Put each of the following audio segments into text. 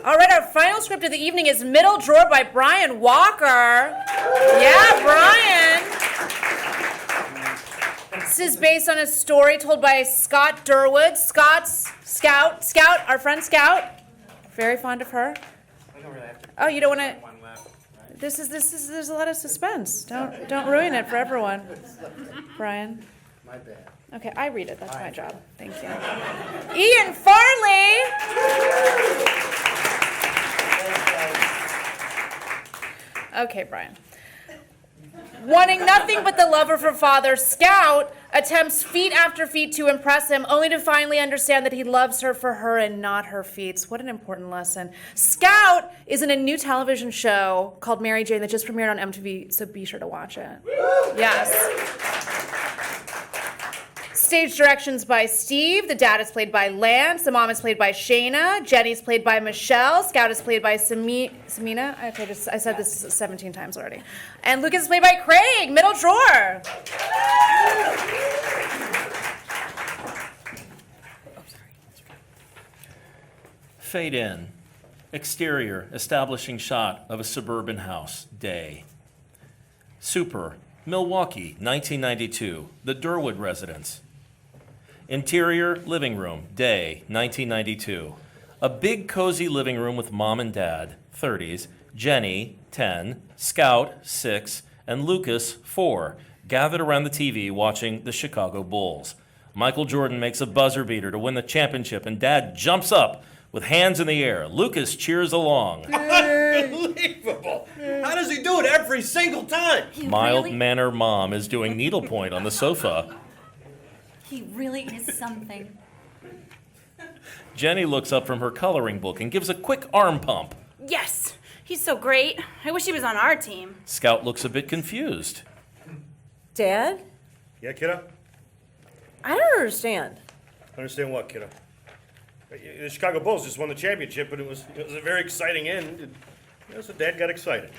All right, our final script of the evening is Middle Drawer by Brian Walker. Yeah, Brian. This is based on a story told by Scott Durwood. Scout, our friend Scout. Very fond of her. Oh, you don't want to? This is. There's a lot of suspense. Don't ruin it for everyone. Brian. My bad. Okay, I read it. That's my job. Thank you. Ian Farley. Okay, Brian. Wanting nothing but the love of her father, Scout attempts feat after feat to impress him, only to finally understand that he loves her for her and not her feats. What an important lesson. Scout is in a new television show called Mary Jane that just premiered on MTV, so be sure to watch it. Yes. Stage directions by Steve. The dad is played by Lance. The mom is played by Shayna. Jenny's played by Michelle. Scout is played by Sameena. Okay, I said this 17 times already. And Lucas is played by Craig. Middle drawer. Fade in. Exterior, establishing shot of a suburban house. Day. Super. Milwaukee, 1992. The Durwood residence. Interior, living room. Day, 1992. A big, cozy living room with mom and dad, 30s. Jenny, 10. Scout, 6. And Lucas, 4. Gathered around the TV watching the Chicago Bulls. Michael Jordan makes a buzzer beater to win the championship, and dad jumps up with hands in the air. Lucas cheers along. Unbelievable! How does he do it every single time? Mild-mannered mom is doing needlepoint on the sofa. He really is something. Jenny looks up from her coloring book and gives a quick arm pump. Yes, he's so great. I wish he was on our team. Scout looks a bit confused. Dad? Yeah, kiddo? I don't understand. Understand what, kiddo? The Chicago Bulls just won the championship, and it was a very exciting end. So Dad got excited.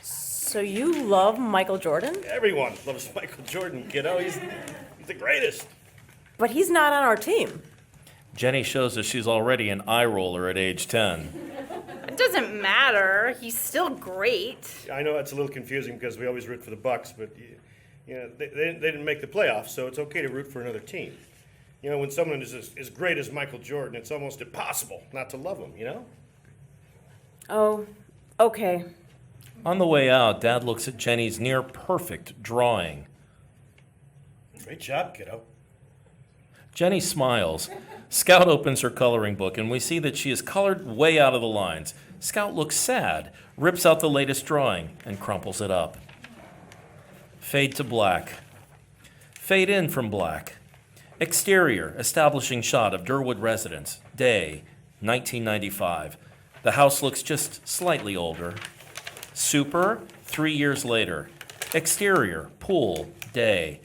So you love Michael Jordan? Everyone loves Michael Jordan, kiddo. He's the greatest. But he's not on our team. Jenny shows us she's already an eye roller at age 10. It doesn't matter. He's still great. I know it's a little confusing because we always root for the Bucks, but they didn't make the playoffs, so it's okay to root for another team. You know, when someone is as great as Michael Jordan, it's almost impossible not to love him, you know? Oh, okay. On the way out, Dad looks at Jenny's near-perfect drawing. Great job, kiddo. Jenny smiles. Scout opens her coloring book, and we see that she is colored way out of the lines. Scout looks sad, rips out the latest drawing, and crumples it up. Fade to black. Fade in from black. Exterior, establishing shot of Durwood residence. Day, 1995. The house looks just slightly older. Super, 3 years later. Exterior, pool, day.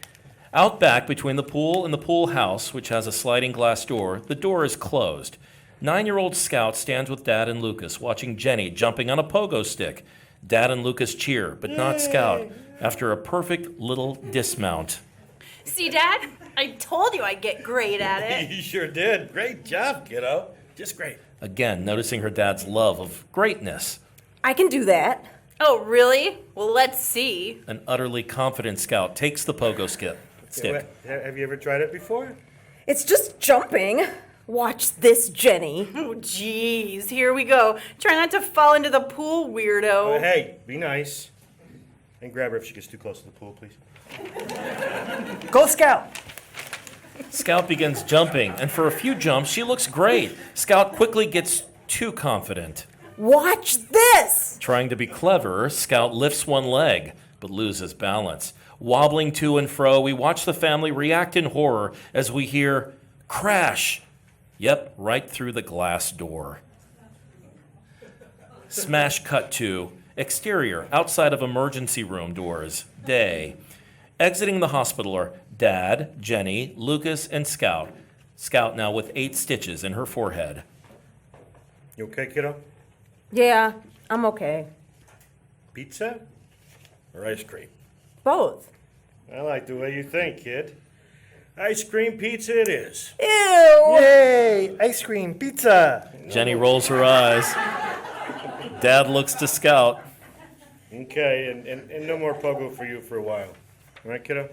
Out back between the pool and the pool house, which has a sliding glass door, the door is closed. 9-year-old Scout stands with Dad and Lucas, watching Jenny jumping on a pogo stick. Dad and Lucas cheer, but not Scout, after a perfect little dismount. See, Dad? I told you I'd get great at it. You sure did. Great job, kiddo. Just great. Again, noticing her dad's love of greatness. I can do that. Oh, really? Well, let's see. An utterly confident Scout takes the pogo stick. Have you ever tried it before? It's just jumping. Watch this, Jenny. Oh, jeez. Here we go. Try not to fall into the pool, weirdo. Oh, hey, be nice. And grab her if she gets too close to the pool, please. Go, Scout. Scout begins jumping, and for a few jumps, she looks great. Scout quickly gets too confident. Watch this. Trying to be clever, Scout lifts one leg, but loses balance. Wobbling to and fro, we watch the family react in horror as we hear crash. Yep, right through the glass door. Smash cut to exterior, outside of emergency room doors. Day. Exiting the hospital are Dad, Jenny, Lucas, and Scout. Scout now with 8 stitches in her forehead. You okay, kiddo? Yeah, I'm okay. Pizza or ice cream? Both. I like the way you think, kid. Ice cream pizza it is. Ew! Yay! Ice cream, pizza! Jenny rolls her eyes. Dad looks to Scout. Okay, and no more pogo for you for a while. All right, kiddo?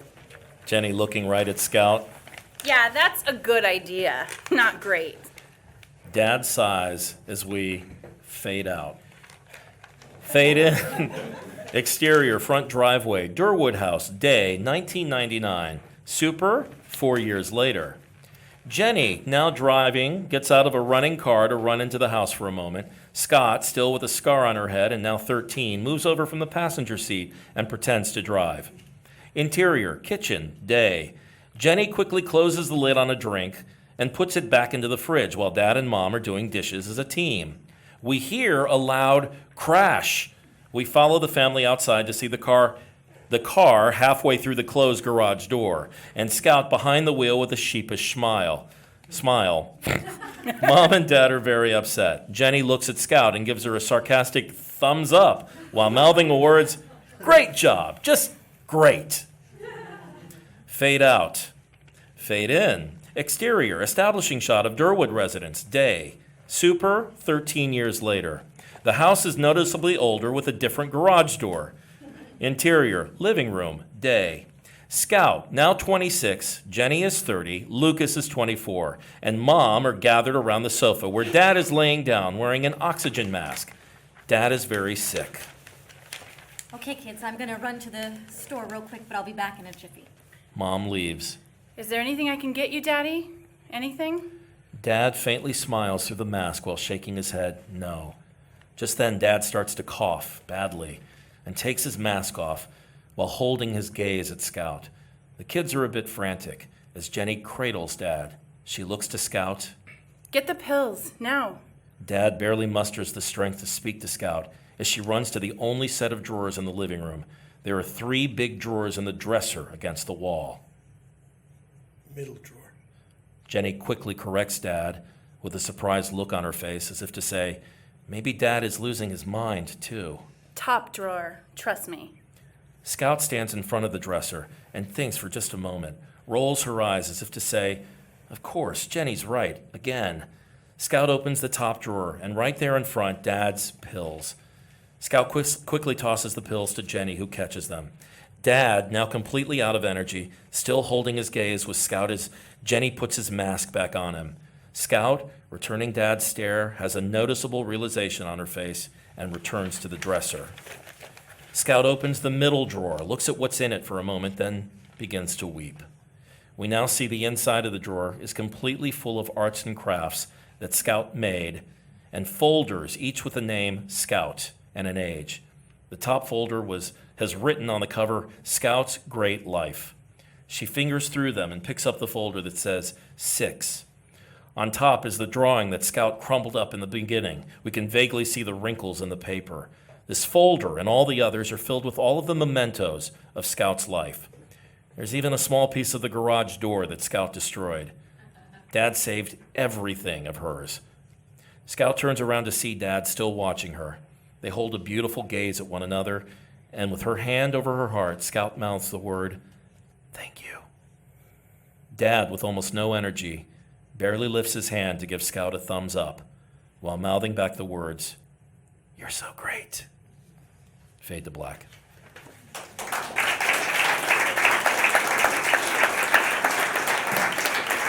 Jenny looking right at Scout. Yeah, that's a good idea. Not great. Dad sighs as we fade out. Fade in. Exterior, front driveway, Durwood House, day, 1999. Super, 4 years later. Jenny, now driving, gets out of a running car to run into the house for a moment. Scott, still with a scar on her head and now 13, moves over from the passenger seat and pretends to drive. Interior, kitchen, day. Jenny quickly closes the lid on a drink and puts it back into the fridge while Dad and Mom are doing dishes as a team. We hear a loud crash. We follow the family outside to see the car halfway through the closed garage door, and Scout behind the wheel with a sheepish smile. Mom and Dad are very upset. Jenny looks at Scout and gives her a sarcastic thumbs up while mouthing the words, "Great job, just great." Fade out. Fade in. Exterior, establishing shot of Durwood residence, day. Super, 13 years later. The house is noticeably older with a different garage door. Interior, living room, day. Scout, now 26, Jenny is 30, Lucas is 24, and Mom are gathered around the sofa where Dad is laying down wearing an oxygen mask. Dad is very sick. Okay, kids, I'm gonna run to the store real quick, but I'll be back in a jiffy. Mom leaves. Is there anything I can get you, Daddy? Anything? Dad faintly smiles through the mask while shaking his head, no. Just then, Dad starts to cough badly and takes his mask off while holding his gaze at Scout. The kids are a bit frantic as Jenny cradles Dad. She looks to Scout. Get the pills, now. Dad barely musters the strength to speak to Scout as she runs to the only set of drawers in the living room. There are 3 big drawers in the dresser against the wall. Middle drawer. Jenny quickly corrects Dad with a surprised look on her face as if to say, maybe Dad is losing his mind too. Top drawer, trust me. Scout stands in front of the dresser and thinks for just a moment, rolls her eyes as if to say, of course, Jenny's right, again. Scout opens the top drawer, and right there in front, Dad's pills. Scout quickly tosses the pills to Jenny, who catches them. Dad, now completely out of energy, still holding his gaze with Scout as Jenny puts his mask back on him. Scout, returning Dad's stare, has a noticeable realization on her face and returns to the dresser. Scout opens the middle drawer, looks at what's in it for a moment, then begins to weep. We now see the inside of the drawer is completely full of arts and crafts that Scout made, and folders, each with a name, Scout, and an age. The top folder has written on the cover, Scout's Great Life. She fingers through them and picks up the folder that says 6. On top is the drawing that Scout crumpled up in the beginning. We can vaguely see the wrinkles in the paper. This folder and all the others are filled with all of the mementos of Scout's life. There's even a small piece of the garage door that Scout destroyed. Dad saved everything of hers. Scout turns around to see Dad still watching her. They hold a beautiful gaze at one another, and with her hand over her heart, Scout mouths the word, "Thank you." Dad, with almost no energy, barely lifts his hand to give Scout a thumbs up, while mouthing back the words, "You're so great." Fade to black.